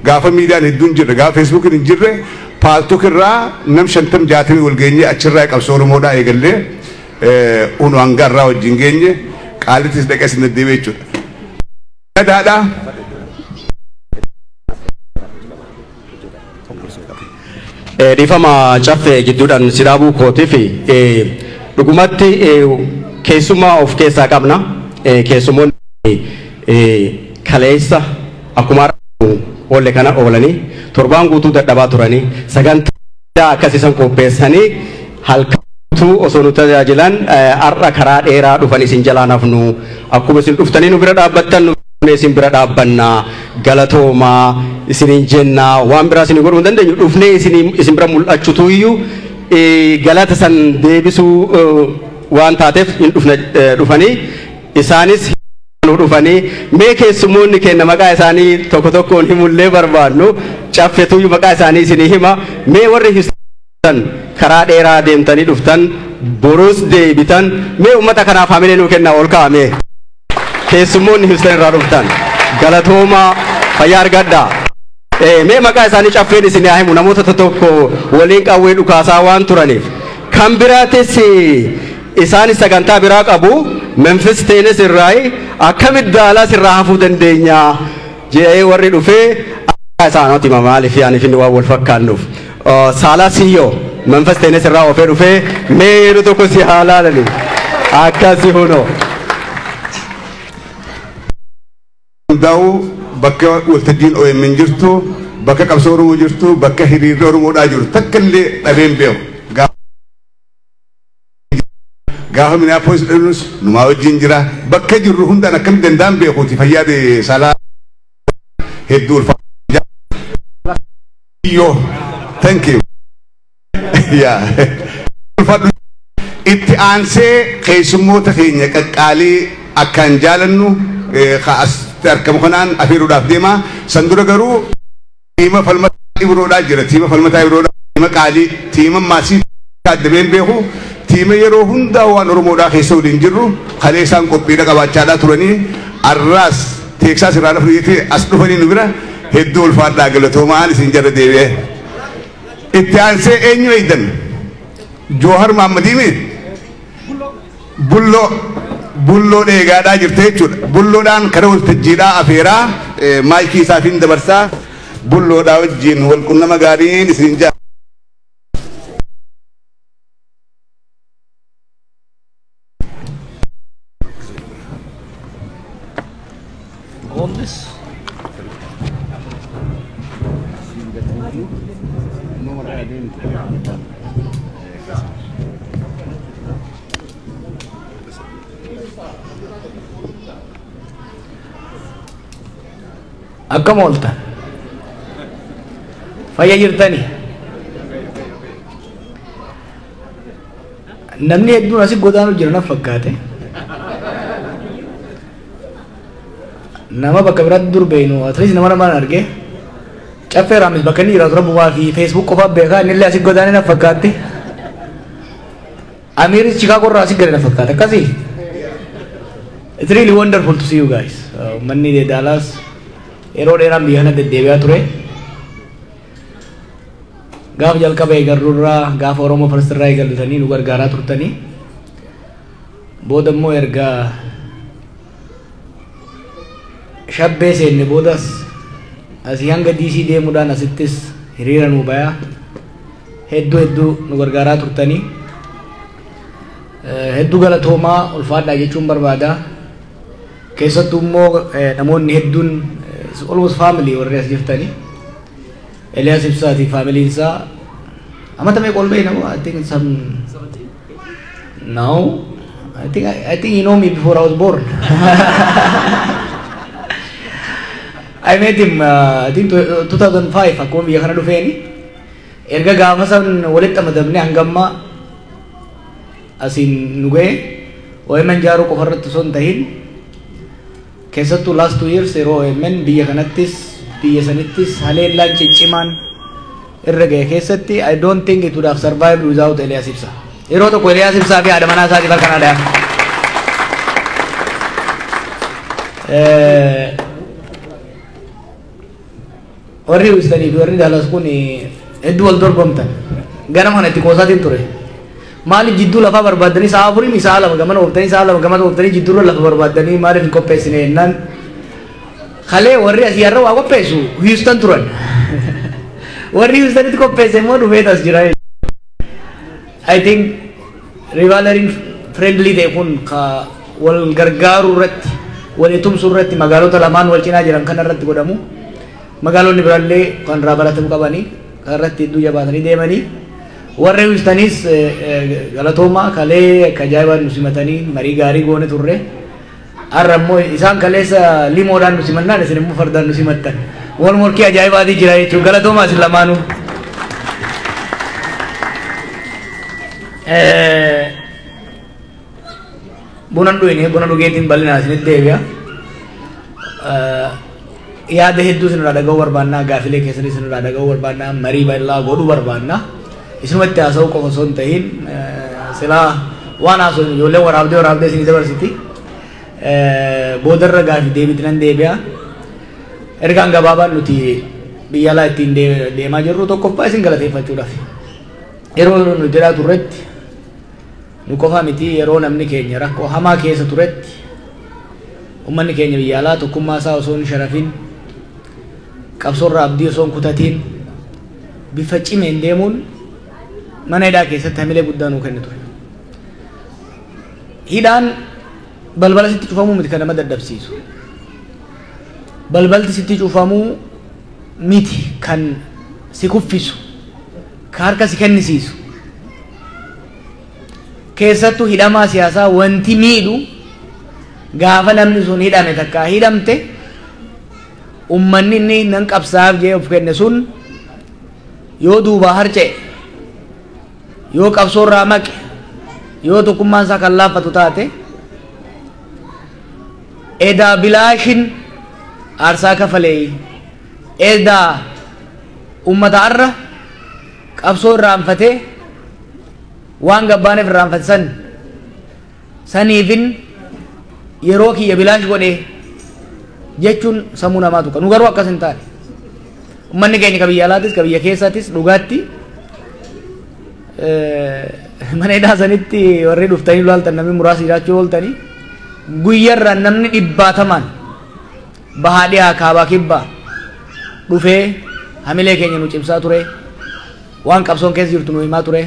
gaafa miidiyaan hedduun jirre gaafa feesbuukiin hin jirre paaltokirraa nam 50-60 wal geenye achirraa qabsoo Oromoodhaa eegallee unu hangarraa wajjin geenye. Qaalittis dhaqee sinna deebi'ee jechuudha. Gadaadhaa. Dhiifama caffee gidduudhaan si dhaabuu kootii fi dhugumatti keessummaa of keessaa qabna. Keessummoonni kaleessa akkuma oolle kana oolanii torbaan guutuu dadhabaa turanii sagantaa akkasiisan qopheessanii halkan tu osoo nu tajaajilan har'a karaa dheeraa dhufan isin jalaa nafnu akkuma isin dhuftanii nu bira dhaabbattan nu isin bira dhaabbannaa galatoomaa isiniin jennaa waan biraa isin godhuu hin dandeenyu dhufnee isin bira mul'achutu iyyuu galata san deebisuu waan taateef hin dhufanii isaanis dhufanii mee keessummoonni kenna maqaa isaanii tokko tokkoon himullee barbaadnu caffetuyyuu maqaa isaanii isinii hima mee warri Hiwustan karaa dheeraa deemtanii dhuftan borus deebitan mee ummata kanaaf hamilee nuu kennaa ol kaa'ame keessummoonni Hiwustan irraa dhuftan galatoomaa fayyaa argadhaa mee maqaa isaanii caffeen isinii himu namoota tokko waliin qawwee dhukaasaa waan turaniif kan biraatis isaan sagantaa biraa qabu Memphis Teenes irraa akkamitti Dallas irraa hafuu dandeenya jedhee warri dhufee isaanoti maaliif yaani finni waan wal fakkaannuuf Salasiyo Memphis Teenes irraa ofee dhufee mee yeroo tokko si haalaalani akkasi huno hundaa'u bakka waltajjiin OMN jirtu bakka qabsoo Oromoo jirtu bakka hiriirri Oromoodhaa jiru takka illee dhabeen beeku gaafa Minneapolis dhufnus numaa wajjin jira bakka jirru hundaan akkam danda'an beekuuti fayyaade Salaa hedduu ulfaatu yoo thank you ulfaatu itti aansee keessummoota keenya qaqqaalii akkaan jaalannu as argamu kanaan afeeruudhaaf deema san dura garuu tiima falmataa Ibroodhaa jira tiima falmataa Ibroodhaa tiima qaalii tiima maasii addabeen beeku tiima yeroo hundaa waan Oromoodhaa keessa waliin jirru kalee isaan qophiidha qabaachaadhaa turanii arraas Teeksaas irraa dhufanii as dhufanii nu bira hedduu ulfaadhaa galatoomaan isin jara deebi'e itti aansee eenyu eeydan Joohar Mahammadiimi bulloo dheegaadhaa jirte jechuudha bulloodhaan kara waltajjiidhaa afeeraa maayikii isaafiin dabarsaa bulloodhaa wajjin walqunnama gaariin isin jaa Akkam ooltan fayyaa jirtanii namni hedduun asii godaanuu jira na fakkaate nama bakka biraatti dur beeynu atleast nama arge caffee raamis bakka inni jiraatu rabbumaa fi Facebook qofaa beekaa inni illee asii godaanee na fakkaatti Amiris Chicago irraa asii gadi na fakkaate akkasii it's really wonderful to see you guys manni de Dallas yeroo dheeraan biyya kana deddeebi'aa ture gaafa jalqaba eegarruurraa gaafa Oromoo Farsirraa eegallatanii nu gargaaraa turtanii booda immoo erga shabbee seenne boodas asii hanga DC deemuudhaan asittis hiriira nu bayaa hedduu nu gargaaraa turtanii hedduu galatoomaa ulfaadhaa jechuun barbaada keessattuu immoo namoonni hedduun almost family warri as jirtanii Elias Ibsaati family isaa amata mee qolbee namu I think some 17 no I think you know me before I was born I met him I think 2005 akkuma biyya kana dhufeeni erga gaafa san walitti amadamne hangamma asiin nu ga'e OMN jaaruu qofa irratti osoo hin tahin keessattuu last 2 years yeroo OMN biyya kanattis biyya sanittis haleellaan ciccimaan irra ga'e keessatti I don't think it would have survived without Elias Ibsa yeroo tokko Elias Ibsaa fi haadha manaa isaatiif halkan adaan warri Hiwustanii fi warri Dallas kun hedduu wal dorgomtan ganama kanatti qoosaatiin ture maaliif jidduu lafaa barbaadanii sa'a afurii sa'a lama gamana ooftanii sa'a lama gamana ooftanii jidduurra lafa barbaadanii maaliif hin qopheessine jennaan kalee warri asii har'a waa qopheessu Hiwustan turan warri Hiwustanitti qopheesse immoo dhufee as jira I think rivalariin friendly ta'e kun ka wal gargaaruu irratti wal tumsuu irratti magaalota lamaan wal cinaa jiran kana irratti godhamu magaalonni biraallee kan irraa baratamuu qabanii kan irratti hedduu jabaatanii deemanii warri wistanis galatooma kalee kajaa'ibaan nu simatanii marii gaarii goone turre har'a immoo isaan kaleessa limoodhaan nu simannaan isin immoo fardaan nu simattan wal morkii ajaa'ibaatii jira jechuudha galatoomaa isin lamaanuu. Buna dhuine buna dhugeetiin bal'inaa isinitti deebi'a. Yaada hedduu isinirraa dhaga'uu barbaannaa gaafilee keessanii isinirraa dhaga'uu barbaannaa marii bal'aa godhuu barbaannaa. Isinumatti haasa'uu qofa osoo hin ta'in silaa waan haasa'u ijoolleen waraabdee isinii dabarsiti. Boodarra gaafii deebiitti nan deebi'a. Ergaan gabaabaan nuti biyya alaa ittiin deemaa jirru tokkoffaa isin galateeffachuudhaaf. Yeroo nuti jedhaa turretti nu qofa miti yeroo namni keenya rakkoo hamaa keessa turetti ummanni keenya biyya alaa tokkummaa isaa osoo hin sharafin qabsoorraa abdii osoo hin kutatiin bifa cimeen deemuun mana hidhaa keessatti hamilee guddaa nuu kenni ture. Hidhaan balbala sitti cufamuu miti kan nama daddabsiisu. Balbalti sitti cufamuu miti kan si kuffisu, ka harka si kennisiisu. Keessattuu hidhamaa siyaasaa wanti miidhu gaafa namni sun hidhame takkaa hidhamte ummanni inni nan qabsaa'aaf jee of kenne sun yoo duubaa harca'e yoo qabsoorraa maqe yoo tokkummaan isaa kan laaffatu taate edaa bilaashin aarsaa kafalee edaa ummata arra qabsoo irraanfatee waan gabbaaneef irraanfate saniifin yeroo kiyya bilaash godhe jechuun sammuu namaa tuqa. Nu garuu akkas hin taane. Ummanni keenya kabiyya alaatis kabiyya keessaatis dhugaatti mana hidhaa sanitti warri dhuftanii laaltan namni muraasa jiraachuu ooltanii guyyarraa namni dhibbaatamaan bahaa dhiyaa kaabaa kibbaa dhufee hamilee keenya nu cimsaa ture waan qabsoon keessa jirtu nu himaa ture.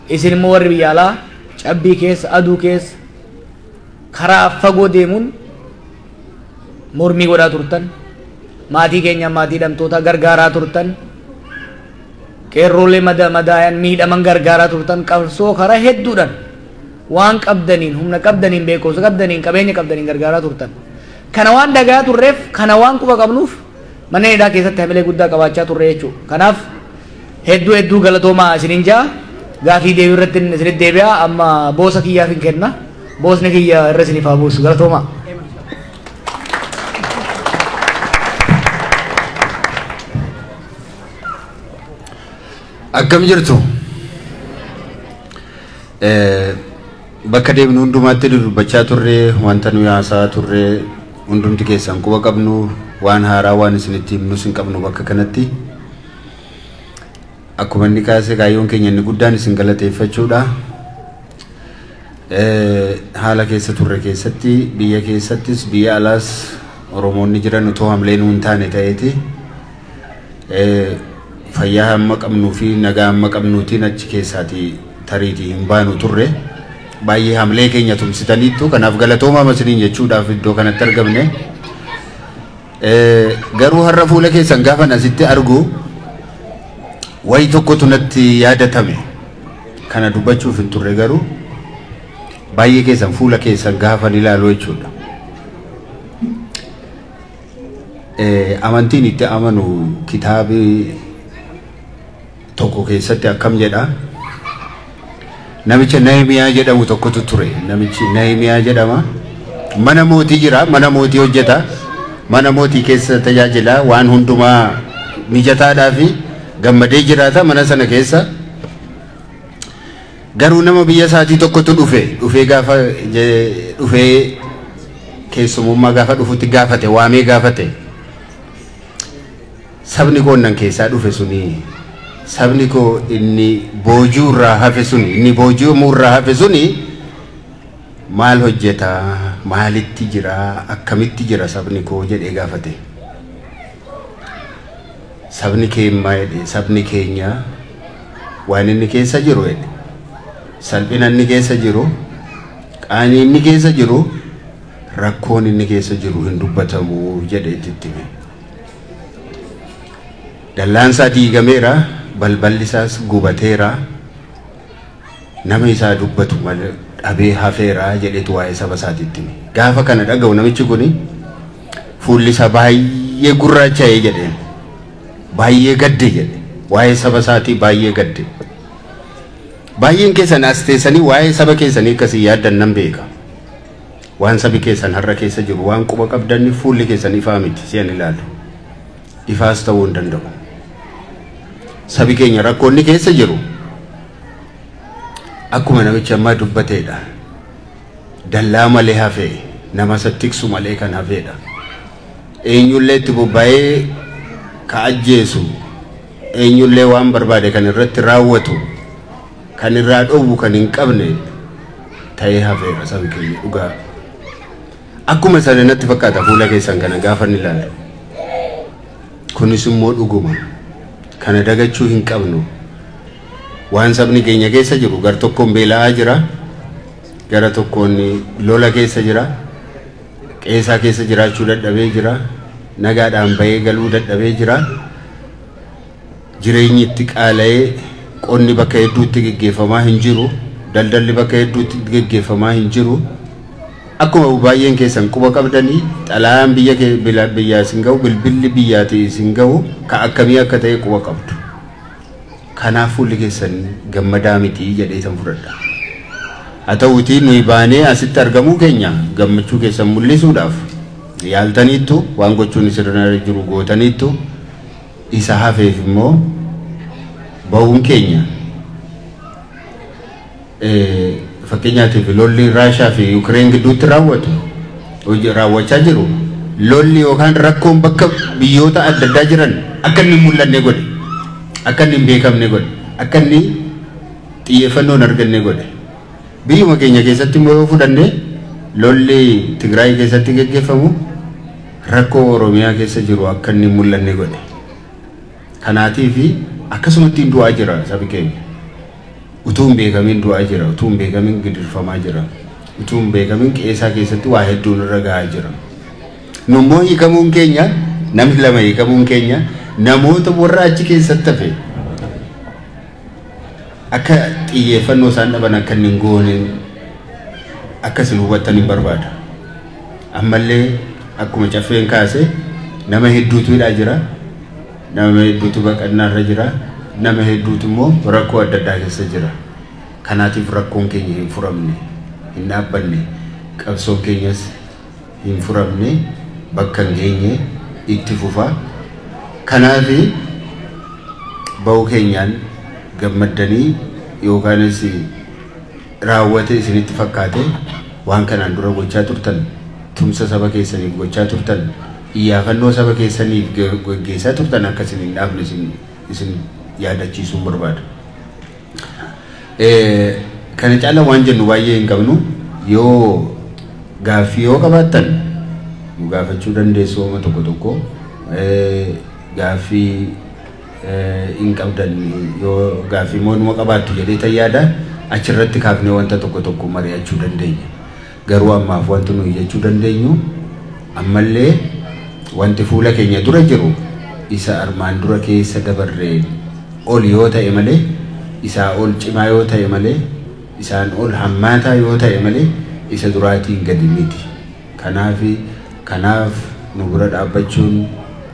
Isin immoo warri biyya alaa cabbii keessa aduu keessa karaa fagoo deemuun mormii godhaa turtan maatii keenya maatii hidhamtoota gargaaraa turtan qeerroolee madaayan miidhaman gargaaraa turtan qabsoo karaa hedduudhaan waan qabdaniin humna qabdaniin beekumsa qabdaniin qabeenya qabdaniin gargaaraa turtan kana waan dagaa turreef kana waan quba qabnuuf mana hidhaa keessatti hamilee guddaa qabaachaa turre jechuudha. Kanaaf hedduu galatoomaa isiniin jaa gaafii deebii irratti isinitti deebi'a amma boosa kiyyaaf hin kenna boosni kiyya irra isiniif haa buusu galatoomaa. Akkam jirtu bakka deemnu hundumaatti dubbachaa turre wanta nuyi haasaa turre hundumti keessan quba qabnu waan haaraa waan isinitti himnus hin qabnu bakka kanatti. Akkuma inni kaasee kaayyoon keenya inni guddaan isin galateeffachuudha. Haala keessa turre keessatti biyya keessattis biyya alaas Oromoonni jiran utoo hamleen hin taane ta'eeti fayyaa hamma qabnuu fi nagaa hamma qabnuutiin achi keessaati tariitii hin baanu turre baay'ee hamlee keenya tumsitaniittu kanaaf galatoomaa masiniin jechuudhaaf iddoo kanatti argamne. Garuu har'a fuula keessan gaafan asitti argu wayi tokkotu natti yaadatame kana dubbachuuf hin turre garuu baay'ee keessan fuula keessan gaafan ilaalu jechuudha. Amantiin itti amanu kitaabi tokko keessatti akkam jedha namicha Nahimiyaa jedhamu tokkotu ture. Namichi Nahimiyaa jedhama mana mootii jira mana mootii hojjeta mana mootii keessa tajaajila waan hundumaa mijataadhaa fi gammadee jiraata mana sana keessa. Garuu nama biyya isaatii tokkotu dhufee gaafa dhufee keessumummaa gaafa dhufutti gaafate waamee gaafate sabni koo nan keessaa dhufe suni sabni koo inni boojuu irraa hafe suni inni booji'amuu irraa hafe suni maal hojjeta maalitti jira akkamitti jira sabni koo jedhee gaafate. Sabni keenya jedhe sabni keenya waan inni keessa jiru jedhe salphina inni keessa jiru qaanii inni keessa jiru rakkoon inni keessa jiru hin dubbatamu jedhe itti hime. Dallaansaa diigameera balballisaas gubateera nama isaa dubbatu malee dhabee hafeera jedhetu waa'ee saba isaatiitti gaafa kana dhaga'u namichi kuni fuulli isaa baay'ee gurraacha'ee jedheen baay'ee gadde jedhe waa'ee saba isaatii baay'ee gadde baay'een keessan as teessanii waa'ee saba keessanii akkasii yaaddan nan beeka waan sabi keessan har'a keessa jiru waan quba qabdanii fuulli keessan ifaa miti si'an ilaalu ifaas ta'uu hin danda'u sabi keenya rakkoonni keessa jiru akkuma namichi ammaa dubbateedha dallaa malee hafee nama sattiksu malee kan hafeedha eenyullee itti bobba'ee ka ajjeesu eenyullee waan barbaade kan irratti raawwatu kan irraa dhowwu kan hin qabne ta'ee hafeera sabi keenya dhugaa akkuma sana natti fakkaata fuula keessan kana gaafa ni ilaalu kunis immoo dhuguma kana dagachuu hin qabnu waan sabni keenya keessa jiru gar tokkoon beela'aa jira gara tokkoon lola keessa jira qeesaa keessa jiraachuu dadhabee jira nagaadhaan bahee galuu dadhabee jira jireenyi itti qaala'ee qonni bakka hedduutti geggeeffamaa hin jiru daldalli bakka hedduutti geggeeffamaa hin jiru akkuma baay'een keessan quba qabdanii xalayaan biyyaa isin ga'u bilbilli biyyaati isin ga'u ka akkamii akka ta'e quba qabdu kanaaf fuulli keessan gammadaa miti jedhee san fudhadha haa ta'uutii nuyi baanee asitti argamuu keenya gammachuu keessan mul'isuudhaaf yaaltaniittu waan gochuun isirra jiru gootaniittu isa hafeef immoo ba'uun keenya fakkeenyaatiif lolli Raashaa fi Ukireen gidduutti raawwachaa jiru lolli yookaan rakkoon bakka biyyoota adda addaa jiran akka inni mul'anne godhe akka inni hin beekamne godhe akka inni xiyyeeffannoon arganne godhe biyyuma keenya keessatti immoo yoo fudhanne lolli Tigraay keessatti geggeeffamu rakkoo Oromiyaa keessa jiru akka inni mul'anne godhe kanaatiif akkasumatti du'aa jira sabi keenya utuu hin beekamin du'aa jira utuu hin beekamin gidirfamaa jira utuu hin beekamin qeesaa keessatti waa hedduun irra gahaa jira nummoo hiikamuun keenya namni lama hiikamuun keenya namoota warra achi keessatti hafe akka xiyyeeffannoo isaan dhaban akka hin goone akkasin hubattan hin barbaada ammallee akkuma caffeen kaase nama hedduutu hidhaa jira nama hedduutu baqannaarra jira nama hedduutu immoo rakkoo adda addaa keessa jira kanaatiif rakkoon keenya hin furamne hin dhaabbanne qabsoon keenyas hin furamne bakka hin geenye itti fufa kanaaf ba'uu keenyaan gammaddanii yookaanis raawwate isinitti fakkaate waan kanaan dura gochaa turtan tumsa saba keessaniif gochaa turtan iyyaafannoo saba keessaniif gaggeessaa turtan akkasin hin dhaabne isin yaadachiisuun barbaada. Kana caala waan jennu baay'ee hin qabnu yoo gaaffii yoo qabaattan nu gaafachuu dandeessu oma tokko tokko gaaffii hin qabdan yoo gaaffii moonuma qabaattu jedhee tayyaada achirratti kaafnee wanta tokko tokko mari'achuu dandeenya. Garuu ammaaf wanti nuyi jechuu dandeenyu ammallee wanti fuula keenya dura jiru isa armaan dura keessa dabarreen ol yoo ta'e malee isaa ol cimaa yoo ta'e malee isaan ol hammaataa yoo ta'e malee isa duraatiin gadi miti kanaaf nu bira dhaabbachuun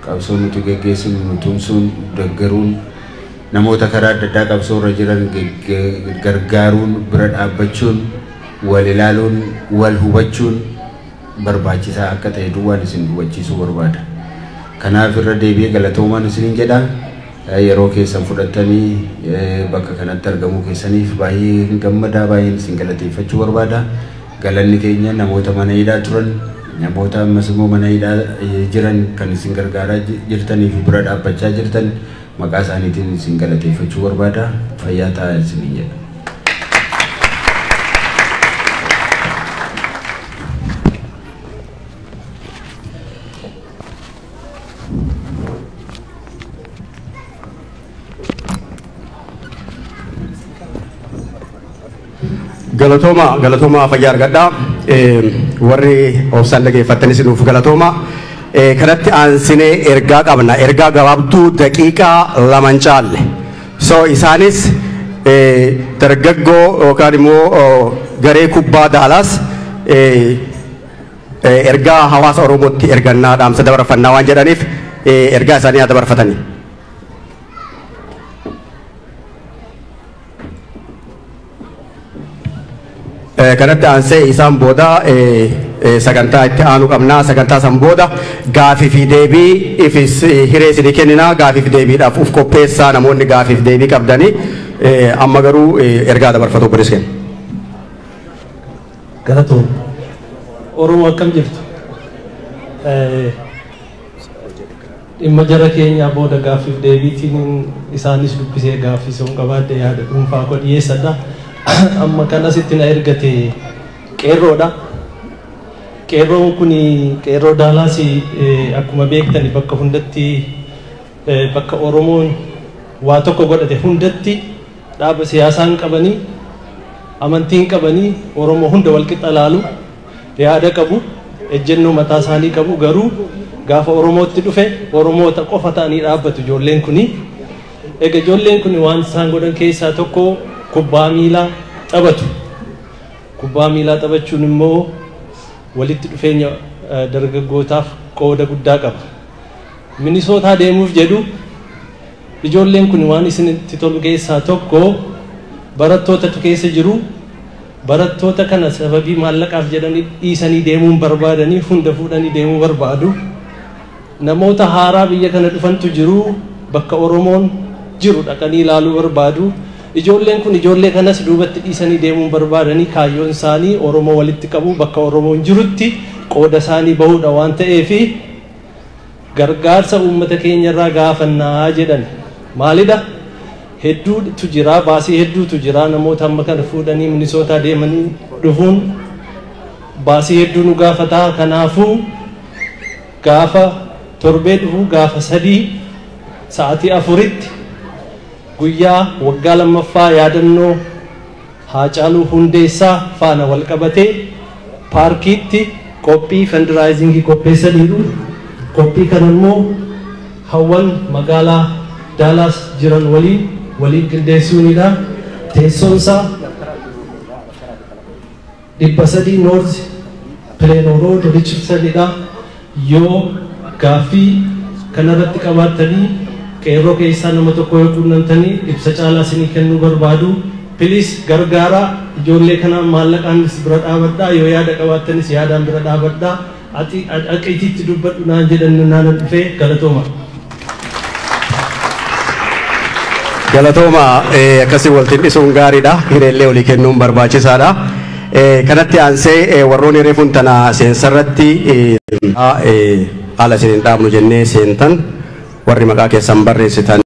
qabsoo nuti geggeessinu nu tumsuun deeggaruun namoota karaa adda addaa qabsoo irra jiran gargaaruun bira dhaabbachuun wal ilaaluun wal hubachuun barbaachisaa akka ta'e duwwaan isin hubachiisuu barbaada kanaaf irra deebi'ee galatoomaan isiniin jedha yeroo keessan fudhattanii bakka kanatti argamuu keessaniif baay'ee gammadaa baay'een isin galateeffachuu barbaada galanni keenya namoota mana hidhaa turan namoota ammas immoo mana hidhaa jiran kan isin gargaaraa jirtanii fi bira dhaabbachaa jirtan maqaa isaaniitiin isin galateeffachuu barbaada fayyaa ta'aa isiniin jedha. Galatoma fayyaa argadhaa warri obsaan dhageeffattanis nuuf galatooma kanatti aansinee ergaa qabna ergaa gabaabduu daqiiqaa laman caalle So isaanis dargaggoo yookaan immoo garee kubbaa Daalaas ergaa hawaasa Oromootti ergannaa dhaamsa dabarfannaa waan jedhaniif ergaa isaanii haa dabarfatanii. Kanatti aansee isaan booda sagantaa itti aanu qabnaa. Sagantaa san booda gaafii fi deebii ifis hiree isinii kenninaa. Gaafii fi deebiidhaaf uf qopheessaa namoonni gaafii fi deebii qabdanii amma garuu ergaa dabarfatu kunis kenna. Galatoon Oromoo akkam jirtu? Dhimma jara keenyaa booda gaafii fi deebiitiin isaanis dubbisee gaafii sun qabaadde yaada dhuunfaa koo dhiyeessadha. Amma kan asitti na ergate qeerroodha. Qeerroon kun qeerroo Daalaas akkuma beektan bakka hundatti bakka Oromoon waa tokko godhate hundatti dhaaba siyaasaan qabanii amantiin qabanii Oromoo hunda wal qixa laalu yaada qabu ejjennoo mataa isaanii qabu garuu gaafa Oromootti dhufe Oromoota qofa ta'anii dhaabbatu ijoolleen kuni. Egaa ijoolleen kun waan isaan godhan keessaa tokko kubbaa miilaa taphatu. Kubbaa miilaa taphachuun immoo walitti dhufeenya dargaggootaaf qooda guddaa qaba. Minisootaa deemuuf jedhu ijoolleen kun waan isinitti tolu keessaa tokko barattootatu keessa jiru. Barattoota kana sababii maallaqaaf jedhanii dhiisanii deemuun barbaadanii hunda fuudhanii deemuu barbaadu. Namoota haaraa biyya kana dhufantu jiru bakka Oromoon jiru dhaqanii ilaaluu barbaadu. Ijoolleen kun ijoollee kanas duubatti dhiisanii deemuun barbaadanii kaayyoon isaanii Oromoo walitti qabu bakka Oromoon jirutti qooda isaanii bahuudha waan ta'eef gargaarsa uummata keenya irraa gaafannaa jedhan. Maalidha? Hedduutu jira, baasii hedduutu jira. Namoota amma kana fuudhanii Minisootaa deemanii dhufuun baasii hedduu nu gaafataa. Kanaafuu gaafa torbee dhufu gaafa 3 sa'aatii 4tti guyyaa waggaa lammaffaa yaadannoo Haacaaluu Hundeessaa faana wal qabatee paarkiitti qophii fandiraayizingii qopheessaniiru. Qophii kana immoo hawwan magaalaa Daalaas jiran waliin qindeessuunidha. Teessoonsaa 300 North Plano Road Richardsanidha. Yoo gaaffii kanarratti qabaatanii qeerroo keessaa nama tokko yoo quunnamtanii ibsa caalaa isinii kennuu barbaadu. Please gargaara ijoollee kana maallaqaanis bira dhaabadhaa. Yoo yaada qabaattanis yaadaan bira dhaabadhaa. Ati aqiititti dubbadhu naan jedhan naan dhufee galatooma. Galatooma akkasii waltiin dhisuun gaariidha. Hireellee olii kennuun barbaachisaadha. Kanatti aansee warroonni reefuun tana seensarratti haala isiniin dhaabnu jennee seentan warri maqaa keessan barreessitan